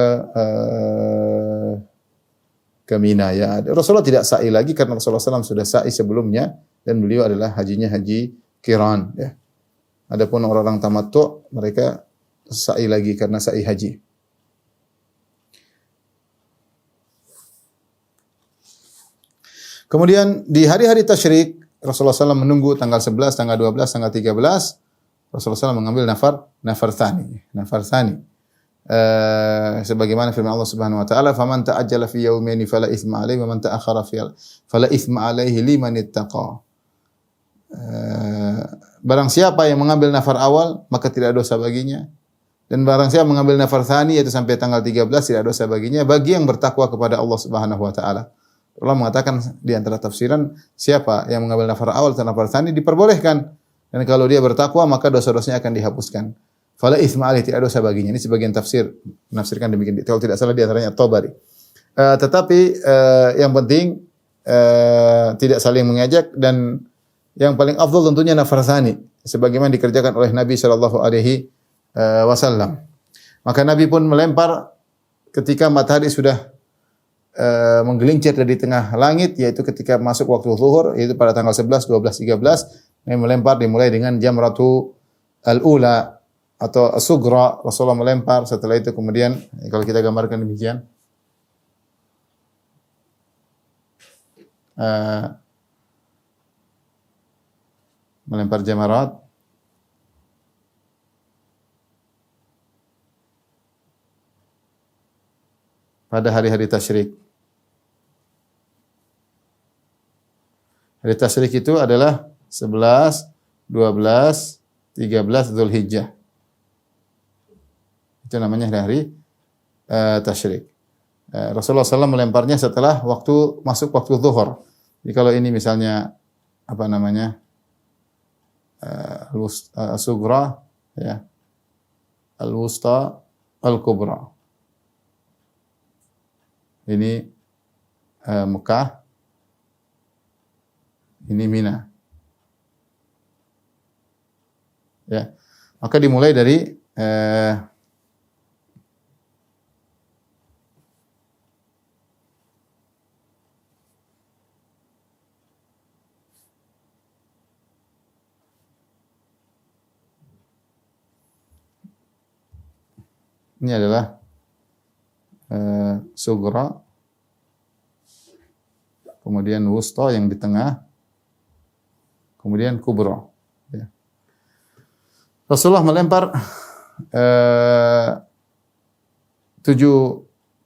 ke Mina ya. Rasulullah tidak sa'i lagi karena Rasulullah SAW sudah sa'i sebelumnya dan beliau adalah hajinya haji qiran ya. Adapun orang-orang tamattu mereka sa'i lagi karena sa'i haji. Kemudian di hari-hari tasyrik Rasulullah SAW menunggu tanggal 11, tanggal 12, tanggal 13 Rasulullah SAW mengambil nafar thani. Sebagaimana firman Allah Subhanahu wa taala, "Faman ta'ajjala fi yawmaini fala itsma alaihi wa man ta'akhkhara fala itsma alaihi liman ittaqa." Barang siapa yang mengambil nafar awal maka tidak ada dosa baginya, dan barang siapa mengambil nafar tsani yaitu sampai tanggal 13 tidak ada dosa baginya bagi yang bertakwa kepada Allah Subhanahu wa taala. Allah mengatakan di antara tafsiran siapa yang mengambil nafar awal atau nafar tsani diperbolehkan, dan kalau dia bertakwa maka dosa-dosanya akan dihapuskan. Fala itsma alaihi, tidak dosa baginya. Ini sebagian tafsir menafsirkan demikian. Kalau tidak salah di antaranya At-Tabari. Tetapi yang penting tidak saling mengejek, dan yang paling afdal tentunya nafar tsani sebagaimana dikerjakan oleh Nabi sallallahu alaihi wasallam. Maka Nabi pun melempar ketika matahari sudah menggelincir dari tengah langit, yaitu ketika masuk waktu zuhur, yaitu pada tanggal 11, 12, 13. Nabi melempar dimulai dengan jamratu al-ula atau as-sugra, Rasulullah melempar. Setelah itu kemudian kalau kita gambarkan demikian, melempar jamarat, pada hari-hari tasyrik. Hari tasyrik itu adalah 11, 12, 13 Dzulhijjah. Itu namanya hari tasyrik. Rasulullah SAW melemparnya setelah masuk waktu zuhur. Jadi kalau ini misalnya apa namanya al-sughra ya, al-wusta, al-kubra. Ini Mekah, ini Mina. Ya. Maka dimulai dari ini adalah sugra, kemudian wusta yang di tengah, kemudian kubra. Ya. Rasulullah melempar 7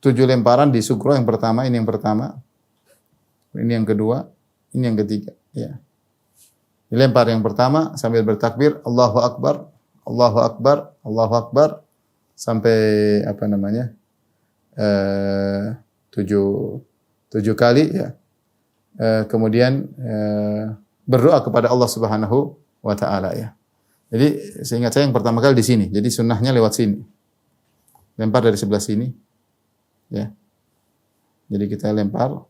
lemparan di sugra yang pertama, ini yang pertama, ini yang kedua, ini yang ketiga. Ya. Dilempar yang pertama sambil bertakbir, Allahu Akbar, Allahu Akbar, Allahu Akbar, sampai apa namanya 7 kali ya. Kemudian berdoa kepada Allah Subhanahu wa taala ya. Jadi seingat saya yang pertama kali di sini. Jadi sunnahnya lewat sini. Lempar dari sebelah sini. Ya. Jadi kita lempar.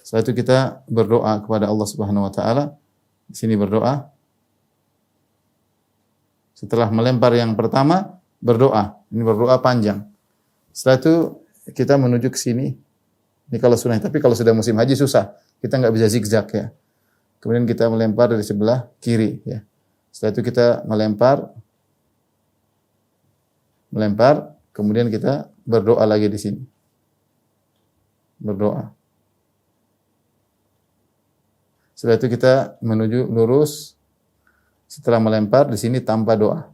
Setelah itu kita berdoa kepada Allah Subhanahu wa taala. Di sini berdoa. Setelah melempar yang pertama, berdoa. Ini berdoa panjang. Setelah itu kita menuju ke sini. Ini kalau sunnah, tapi kalau sudah musim haji susah. Kita nggak bisa zigzag ya. Kemudian kita melempar dari sebelah kiri ya. Setelah itu kita melempar, kemudian kita berdoa lagi di sini. Berdoa. Setelah itu kita menuju lurus. Setelah melempar di sini tanpa doa.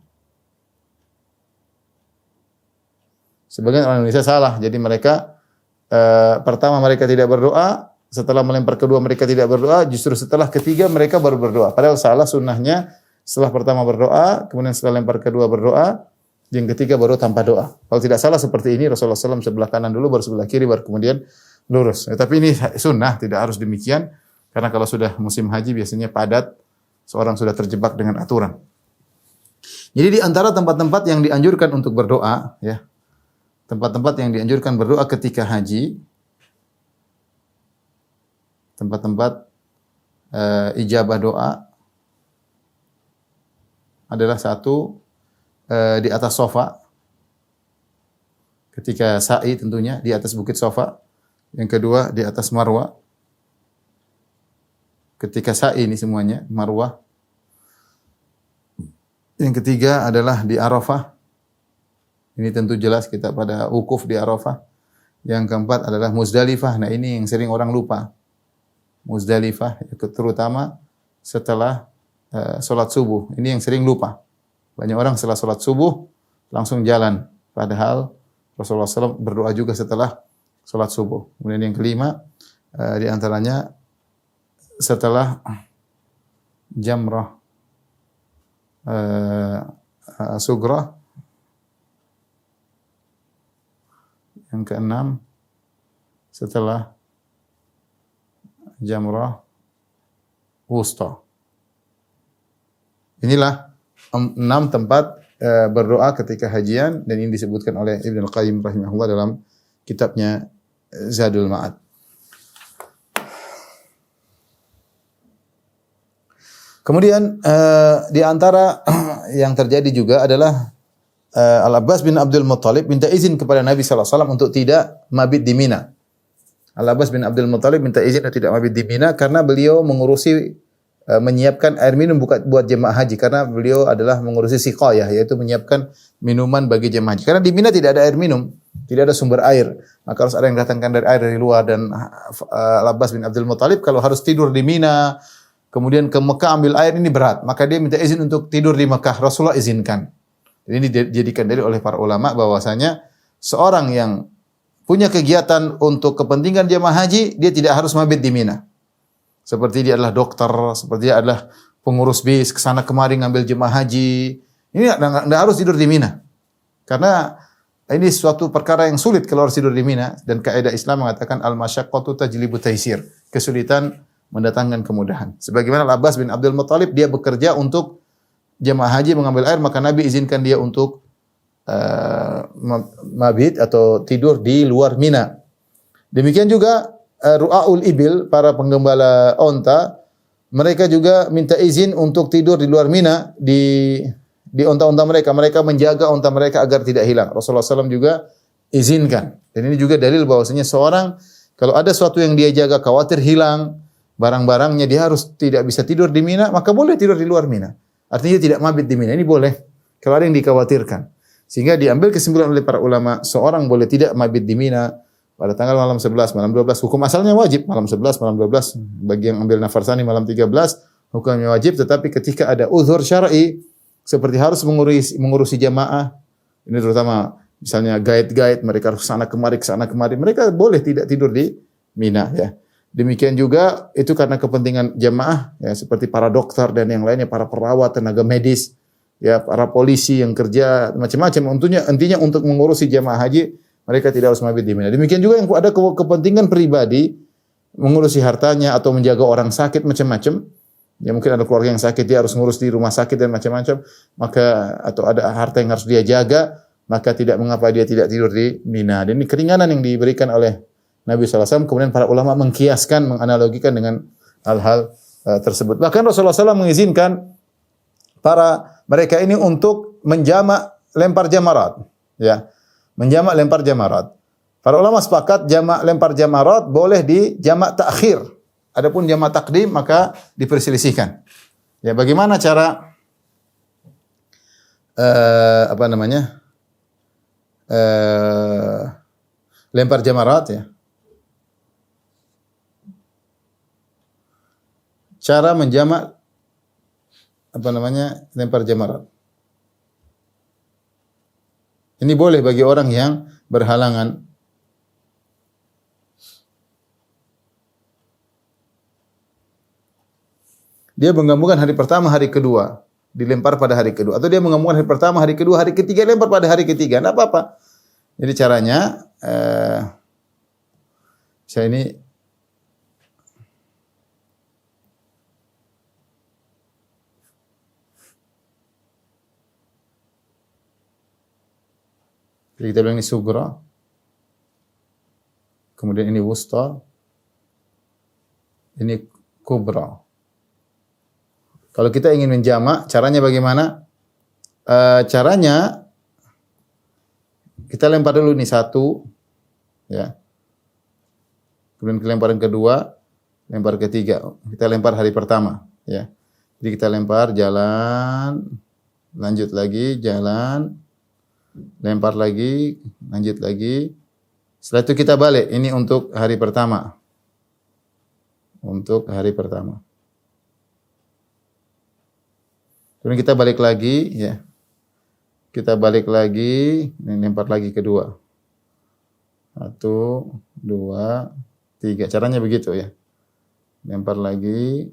Sebagian orang Indonesia salah. Jadi mereka pertama mereka tidak berdoa, setelah melempar kedua mereka tidak berdoa, justru setelah ketiga mereka baru berdoa. Padahal salah, sunnahnya setelah pertama berdoa, kemudian setelah lempar kedua berdoa, yang ketiga baru tanpa doa. Kalau tidak salah seperti ini, Rasulullah SAW sebelah kanan dulu, baru sebelah kiri, baru kemudian lurus. Tapi ini sunnah, tidak harus demikian. Karena kalau sudah musim haji biasanya padat, seorang sudah terjebak dengan aturan. Jadi di antara tempat-tempat yang dianjurkan untuk berdoa, ya, tempat-tempat yang dianjurkan berdoa ketika haji, tempat-tempat ijabah doa adalah satu di atas sofa, Ketika sa'i tentunya di atas bukit Safa. Yang kedua di atas Marwah. Ketika sa'i ini semuanya, Marwah. Yang ketiga adalah di Arafah. Ini tentu jelas kita pada wukuf di Arafah. Yang keempat adalah Muzdalifah. Nah, ini yang sering orang lupa. Muzdalifah terutama setelah salat subuh. Ini yang sering lupa. Banyak orang setelah salat subuh langsung jalan. Padahal Rasulullah SAW berdoa juga setelah salat subuh. Kemudian yang kelima di antaranya setelah jamrah sugrah. Yang keenam setelah jamrah wusta. Inilah 6 tempat berdoa ketika hajian, dan ini disebutkan oleh Ibnu Al-Qayyim rahimahullah dalam kitabnya Zadul Ma'ad. Kemudian di antara yang terjadi juga adalah Al-Abbas bin Abdul Muttalib minta izin kepada Nabi sallallahu alaihi wasallam untuk tidak mabit di Mina. Al-Abbas bin Abdul Muttalib minta izin untuk tidak mabit di Mina karena beliau mengurusi menyiapkan air minum buat jemaah haji, karena beliau adalah mengurusi siqayah, yaitu menyiapkan minuman bagi jemaah haji. Karena di Mina tidak ada air minum, tidak ada sumber air. Maka harus ada yang datangkan dari air dari luar, dan Al-Abbas bin Abdul Muttalib kalau harus tidur di Mina kemudian ke Mekah ambil air ini berat, maka dia minta izin untuk tidur di Mekah. Rasulullah izinkan. Ini dijadikan dalil oleh para ulama bahwasanya seorang yang punya kegiatan untuk kepentingan jemaah haji, dia tidak harus mabit di Mina. Seperti dia adalah dokter, seperti dia adalah pengurus bis, kesana kemari ngambil jemaah haji. Ini tidak harus tidur di Mina. Karena ini suatu perkara yang sulit kalau harus tidur di Mina, dan kaidah Islam mengatakan al-masyaqqatu tajlibu taisir. Kesulitan mendatangkan kemudahan. Sebagaimana Al-Abbas bin Abdul Muttalib, dia bekerja untuk jemaah haji mengambil air, maka Nabi izinkan dia untuk mabit atau tidur di luar Mina. Demikian juga ru'aul ibil, para penggembala onta, mereka juga minta izin untuk tidur di luar Mina di onta-onta mereka. Mereka menjaga onta mereka agar tidak hilang. Rasulullah SAW juga izinkan. Dan ini juga dalil bahwasanya seorang kalau ada sesuatu yang dia jaga khawatir hilang barang-barangnya, dia harus tidak bisa tidur di Mina, maka boleh tidur di luar Mina. Artinya dia tidak mabit di Mina. Ini boleh kalau ada yang dikhawatirkan. Sehingga diambil kesimpulan oleh para ulama, seorang boleh tidak mabit di Mina pada tanggal malam 11, malam 12. Hukum asalnya wajib malam 11, malam 12. Bagi yang ambil nafarsani malam 13, hukumnya wajib. Tetapi ketika ada uzur syar'i, seperti harus mengurusi jamaah, ini terutama misalnya guide-guide, mereka harus kesana kemari, mereka boleh tidak tidur di Mina, ya. Demikian juga itu karena kepentingan jamaah, ya, seperti para dokter dan yang lainnya, para perawat, tenaga medis, ya, para polisi yang kerja macam-macam. Intinya untuk mengurusi jamaah haji, mereka tidak harus mabit di Mina. Demikian juga yang ada kepentingan pribadi, mengurusi hartanya atau menjaga orang sakit macam-macam. Ya, mungkin ada keluarga yang sakit, dia harus ngurus di rumah sakit dan macam-macam. Maka atau ada harta yang harus dia jaga, maka tidak mengapa dia tidak tidur di Mina. Dan ini keringanan yang diberikan oleh Nabi SAW. Kemudian para ulama mengkiaskan, menganalogikan dengan hal-hal tersebut. Bahkan Rasulullah SAW mengizinkan mereka ini untuk menjamak lempar jamarat, ya, menjamak lempar jamarat. Para ulama sepakat jamak lempar jamarat boleh di jamak takhir. Adapun jamak takdim maka diperselisihkan. Ya, bagaimana cara lempar jamarat, ya? Cara menjamak lempar jamarat. Ini boleh bagi orang yang berhalangan. Dia menggabungkan hari pertama, hari kedua, dilempar pada hari kedua. Atau dia menggabungkan hari pertama, hari kedua, hari ketiga, lempar pada hari ketiga. Tidak apa-apa. Jadi caranya, saya ini jadi kita bilang ini sugra, kemudian ini wusta, ini kubra. Kalau kita ingin menjamak, caranya bagaimana? Caranya kita lempar dulu nih satu, ya. Kemudian lemparan kedua, lempar ketiga. Kita lempar hari pertama, ya. Jadi kita lempar jalan, lanjut lagi jalan, lempar lagi, lanjut lagi. Setelah itu kita balik. Ini untuk hari pertama. Untuk hari pertama. Kemudian kita balik lagi, ya. Kita balik lagi, ini lempar lagi kedua. 1, 2, 3. Caranya begitu ya. Lempar lagi.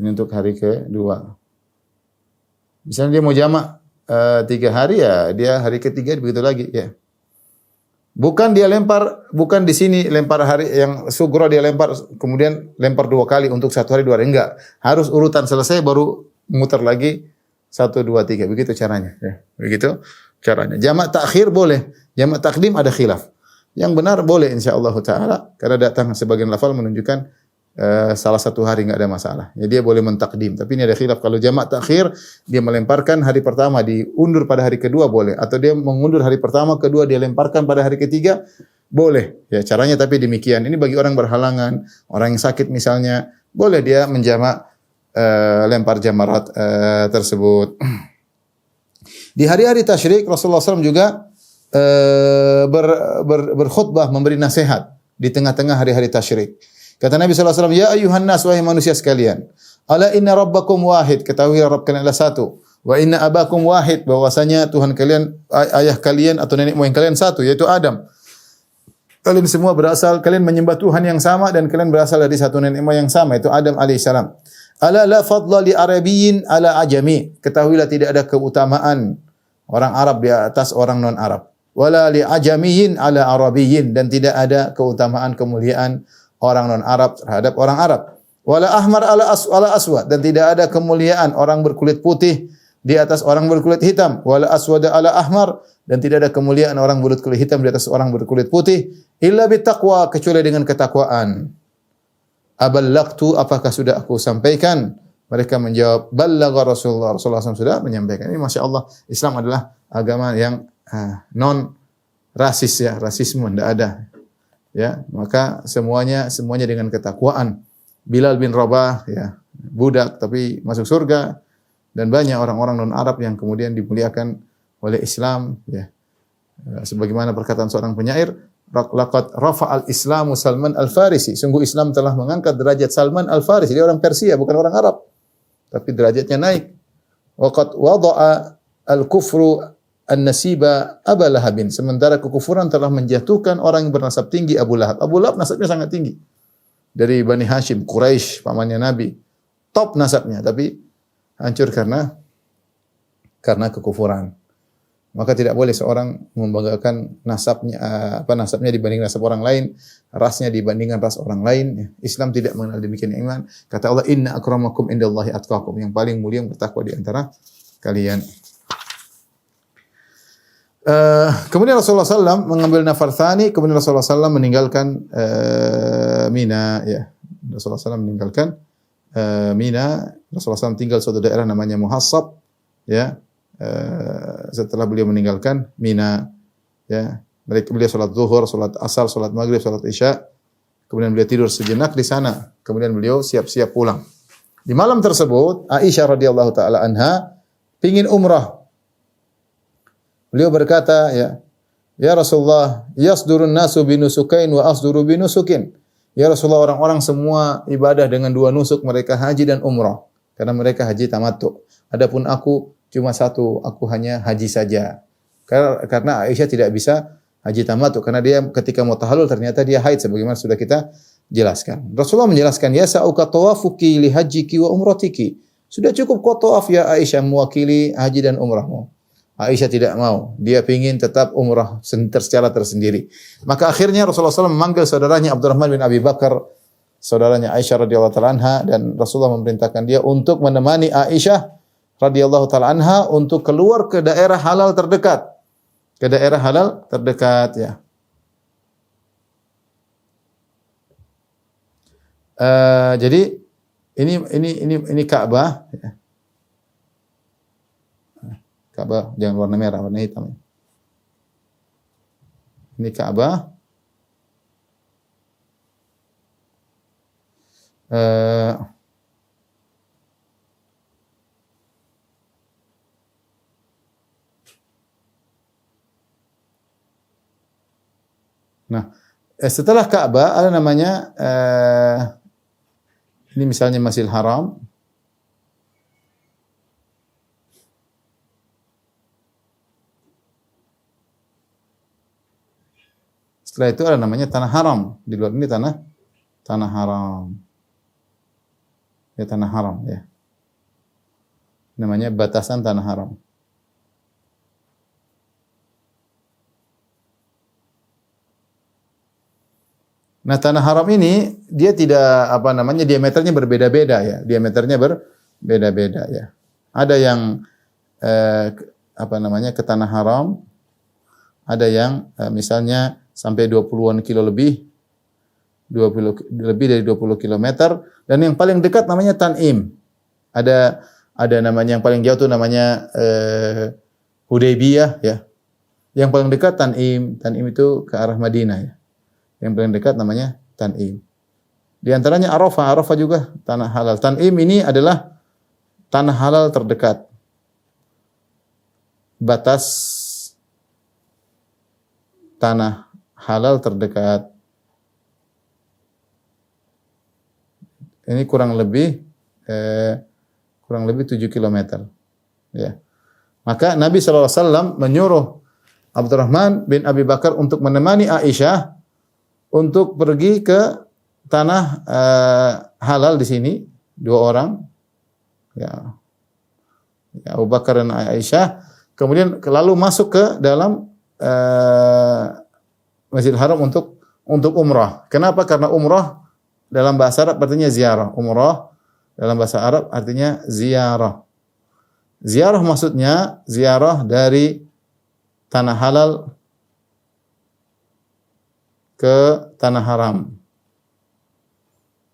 Ini untuk hari kedua. Misalnya dia mau jamak 3 hari ya, dia hari ketiga begitu lagi ya. Bukan dia lempar, bukan di sini lempar hari yang sugro dia lempar, kemudian lempar 2 kali untuk 1 hari 2 hari. Enggak. Harus urutan selesai baru muter lagi 1, 2, 3. Begitu caranya. Ya. Begitu caranya. Jamak takhir boleh. Jamak takdim ada khilaf. Yang benar boleh insyaallah ta'ala. Karena datang sebagian lafal menunjukkan salah satu hari enggak ada masalah. Ya, dia boleh mentakdim. Tapi ini ada khilaf. Kalau jamak takhir, dia melemparkan hari pertama, diundur pada hari kedua boleh. Atau dia mengundur hari pertama, kedua dia lemparkan pada hari ketiga, boleh. Ya, caranya tapi demikian. Ini bagi orang berhalangan, orang yang sakit misalnya, boleh dia menjamak lempar jamarat tersebut. Di hari-hari tasyrik Rasulullah SAW juga berkhutbah memberi nasihat di tengah-tengah hari-hari tasyrik. Kata Nabi SAW, ya ayuhan nas, wahai manusia sekalian, ala inna rabbakum wahid, ketahui Rabb kalian adalah satu, wa inna abakum wahid, bahwasanya Tuhan kalian, ayah kalian atau nenek moyang kalian satu, yaitu Adam. Kalian semua berasal, kalian menyembah Tuhan yang sama dan kalian berasal dari satu nenek moyang yang sama, itu Adam alaihissalam. Ala la fadla li arabiyyin ala ajami, ketahuilah tidak ada keutamaan orang Arab di atas orang non-Arab. Wala li ajamiyyin ala arabiyyin, dan tidak ada keutamaan kemuliaan orang non-Arab terhadap orang Arab. Wala ahmar ala aswad, dan tidak ada kemuliaan orang berkulit putih di atas orang berkulit hitam. Wala aswada ala ahmar, dan tidak ada kemuliaan orang berkulit hitam di atas orang berkulit putih. Illa bittaqwa, kecuali dengan ketakwaan. Aballaqtu, apakah sudah aku sampaikan? Mereka menjawab, ballagha Rasulullah. Rasulullah SAW sudah menyampaikan. Ini Masya Allah, Islam adalah agama yang non rasis ya, rasisme tidak ada. Ya, maka semuanya dengan ketakwaan. Bilal bin Rabah ya, budak tapi masuk surga, dan banyak orang-orang non-Arab yang kemudian dimuliakan oleh Islam ya. Sebagaimana perkataan seorang penyair, laqad rafa'al Islamu Salman al-Farisi. Sungguh Islam telah mengangkat derajat Salman al-Farisi. Dia orang Persia, bukan orang Arab. Tapi derajatnya naik. Waqad wada'a al-kufru an-nasiba Abu Lahabin. Sementara kekufuran telah menjatuhkan orang yang bernasab tinggi Abu Lahab. Abu Lahab nasabnya sangat tinggi. Dari Bani Hashim, Quraisy, pamannya Nabi. Top nasabnya, tapi hancur karena kekufuran. Maka tidak boleh seorang membanggakan nasabnya dibanding nasab orang lain, rasnya dibandingkan ras orang lain. Islam tidak mengenal demikian iman. Kata Allah, inna akramakum indallahi atqakum. Yang paling mulia yang bertakwa di antara kalian. Kemudian Rasulullah SAW mengambil nafar tsani, kemudian Rasulullah SAW meninggalkan Mina. Ya. Rasulullah SAW meninggalkan Mina. Rasulullah SAW tinggal suatu daerah namanya Muhassab. Ya. Setelah beliau meninggalkan Mina, ya, beliau sholat zuhur, sholat asar, sholat maghrib, sholat isya. Kemudian beliau tidur sejenak di sana. Kemudian beliau siap-siap pulang. Di malam tersebut, Aisyah radhiyallahu taala anha pingin umrah. Beliau berkata, ya Rasulullah, yasdurun nasu binusukain wa asduru binusukin. Ya Rasulullah, orang-orang semua ibadah dengan 2 nusuk, mereka haji dan umrah. Karena mereka haji tamattu. Adapun aku cuma satu, aku hanya haji saja. Karena Aisyah tidak bisa haji tamattu, karena dia ketika mau tahallul ternyata dia haid, sebagaimana sudah kita jelaskan. Rasulullah menjelaskan, ya sa'uka tawafuki li hajjiki wa umratiki. Sudah cukup kau tawaf ya Aisyah, mewakili haji dan umrahmu. Aisyah tidak mau. Dia ingin tetap umrah secara tersendiri. Maka akhirnya Rasulullah SAW memanggil saudaranya Abdurrahman bin Abi Bakar, saudaranya Aisyah radhiyallahu taala anha, dan Rasulullah memerintahkan dia untuk menemani Aisyah radhiyallahu taala anha untuk keluar ke daerah halal terdekat. Ke daerah halal terdekat ya. Jadi ini Ka'bah ya. Ka'bah jangan warna merah, warna hitam. Ini Ka'bah. Nah, setelah Ka'bah ada namanya ini misalnya Masjidil Haram. Setelah itu ada namanya Tanah Haram. Di luar ini tanah haram. Ya, Tanah Haram ya. Namanya batasan Tanah Haram. Nah, Tanah Haram ini dia tidak diameternya berbeda-beda ya. Diameternya berbeda-beda ya. Ada yang ke Tanah Haram, ada yang misalnya sampai 20-an kilo lebih dari 20 kilometer, dan yang paling dekat namanya Tan'im. Ada namanya yang paling jauh tuh namanya Hudaybiyah ya. Yang paling dekat Tan'im. Tan'im itu ke arah Madinah ya. Yang paling dekat namanya Tan'im. Di antaranya Arafah. Arafah juga tanah halal. Tan'im ini adalah tanah halal terdekat. Batas tanah halal terdekat. Ini kurang lebih 7 kilometer. Ya. Maka Nabi SAW menyuruh Abdurrahman bin Abi Bakar untuk menemani Aisyah untuk pergi ke tanah halal di sini, 2 orang, ya, Abu Bakar dan Aisyah, kemudian lalu masuk ke dalam Masjidil Haram untuk umrah. Kenapa? Karena umrah dalam bahasa Arab artinya ziarah. Umrah dalam bahasa Arab artinya ziarah. Ziarah maksudnya ziarah dari tanah halal ke tanah haram.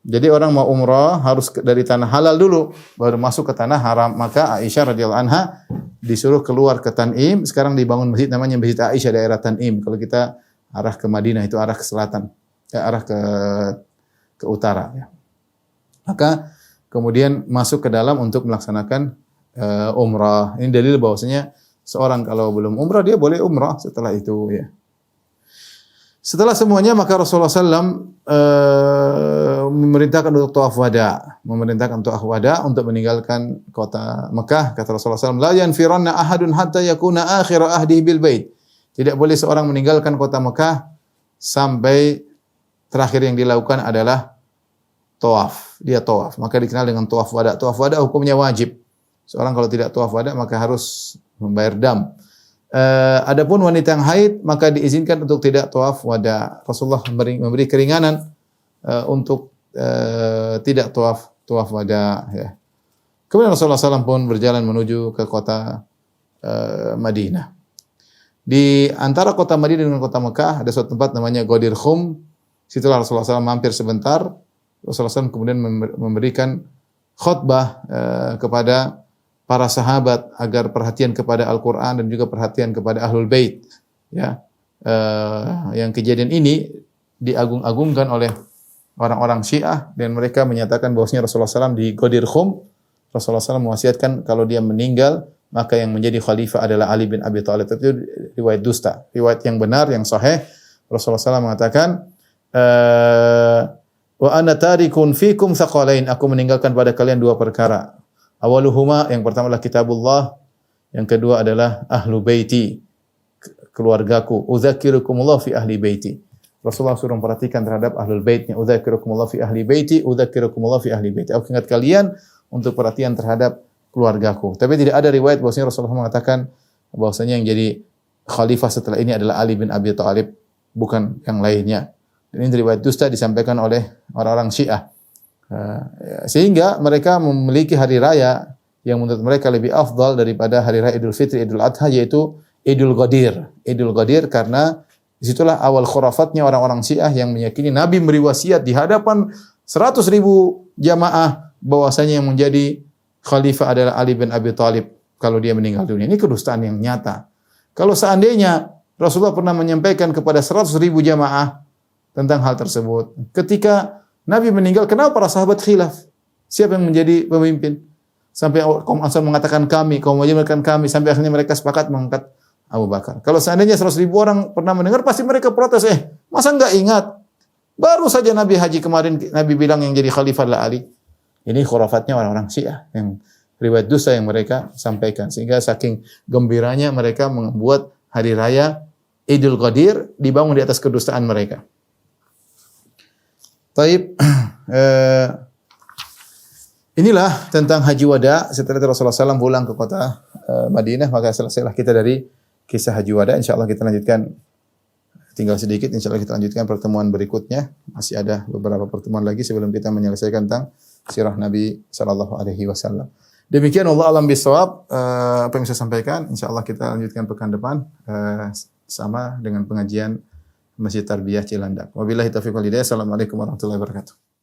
Jadi orang mau umrah harus dari tanah halal dulu, baru masuk ke tanah haram. Maka Aisyah radhiyallahu anha disuruh keluar ke Tan'im. Sekarang dibangun masjid namanya Masjid Aisyah daerah Tan'im. Kalau kita arah ke Madinah itu arah ke selatan, arah ke utara. Ya. Maka kemudian masuk ke dalam untuk melaksanakan umrah. Ini dalil bahwasanya seorang kalau belum umrah dia boleh umrah setelah itu. Ya. Setelah semuanya maka Rasulullah SAW memerintahkan untuk tawaf wada, untuk meninggalkan kota Mekah. Kata Rasulullah SAW, la yanfiranna ahadun hatta yakuna akhir ahdihi bil bait. Tidak boleh seorang meninggalkan kota Mekah sampai terakhir yang dilakukan adalah tawaf. Dia tawaf, maka dikenal dengan tawaf wada. Tawaf wada hukumnya wajib. Seorang kalau tidak tawaf wada maka harus membayar dam. Adapun wanita yang haid maka diizinkan untuk tidak tawaf wada. Rasulullah memberi keringanan untuk tidak tawaf wada. Ya. Kemudian Rasulullah SAW pun berjalan menuju ke kota Madinah. Di antara kota Madinah dengan kota Mekah ada suatu tempat namanya Ghadir Khum. Situlah Rasulullah SAW mampir sebentar. Rasulullah SAW kemudian memberikan khutbah kepada para sahabat agar perhatian kepada Al-Quran dan juga perhatian kepada Ahlul Bait. Ya. Yang kejadian ini diagung-agungkan oleh orang-orang Syiah dan mereka menyatakan bahwasanya Rasulullah SAW di Ghadir Khum, Rasulullah SAW mewasiatkan kalau dia meninggal maka yang menjadi khalifah adalah Ali bin Abi Thalib. Itu riwayat dusta. Riwayat yang benar, yang sahih, Rasulullah SAW mengatakan, wa ana tarikun fikum thaqalain, aku meninggalkan pada kalian 2 perkara. Awaluhuma, yang pertama adalah kitabullah, yang kedua adalah ahlu baiti, keluargaku. Udzakirukumullah fi ahli baiti. Rasulullah suruh perhatikan terhadap ahlul baitnya. Udzakirukumullah fi ahli baiti, udzakirukumullah fi ahli baiti. Aku ingat kalian untuk perhatian terhadap keluargaku. Tapi tidak ada riwayat bahwasanya Rasulullah mengatakan bahwasanya yang jadi khalifah setelah ini adalah Ali bin Abi Thalib, bukan yang lainnya. Dan ini riwayat dusta disampaikan oleh orang-orang Syiah. Sehingga mereka memiliki hari raya yang menurut mereka lebih afdal daripada hari raya Idul Fitri, Idul Adha, yaitu Idul Ghadir. Idul Ghadir karena disitulah awal khurafatnya orang-orang Syiah yang meyakini Nabi memberi wasiat di hadapan 100.000 jamaah bahwasanya yang menjadi khalifah adalah Ali bin Abi Thalib. kalau dia meninggal dunia. Ini kedustaan yang nyata. Kalau seandainya Rasulullah pernah menyampaikan kepada 100.000 jamaah tentang hal tersebut. Ketika Nabi meninggal, kenapa para sahabat khilaf? Siapa yang menjadi pemimpin? Sampai kaum Ansar mengatakan kami, kaum Muhajirin mengatakan kami, sampai akhirnya mereka sepakat mengangkat Abu Bakar. Kalau seandainya 100.000 orang pernah mendengar, pasti mereka protes. Masa enggak ingat? Baru saja Nabi haji kemarin, Nabi bilang yang jadi khalifah adalah Ali. Ini khurafatnya orang-orang Syiah, yang riwayat dusta yang mereka sampaikan. Sehingga saking gembiranya mereka membuat hari raya Idul Qadir dibangun di atas kedustaan mereka. Taib, inilah tentang haji wada. Setelah Rasulullah SAW pulang ke kota Madinah, maka selesailah kita dari kisah haji wada. InsyaAllah kita lanjutkan, tinggal sedikit, InsyaAllah kita lanjutkan pertemuan berikutnya. Masih ada beberapa pertemuan lagi sebelum kita menyelesaikan tentang sirah Nabi sallallahu alaihi wasallam. Demikian Allah alam bisawab, apa yang saya sampaikan. InsyaAllah kita lanjutkan pekan depan sama dengan pengajian Masjid Tarbiyah Cilandak. Wabillahi taufiq wal hidayah. Assalamualaikum warahmatullahi wabarakatuh.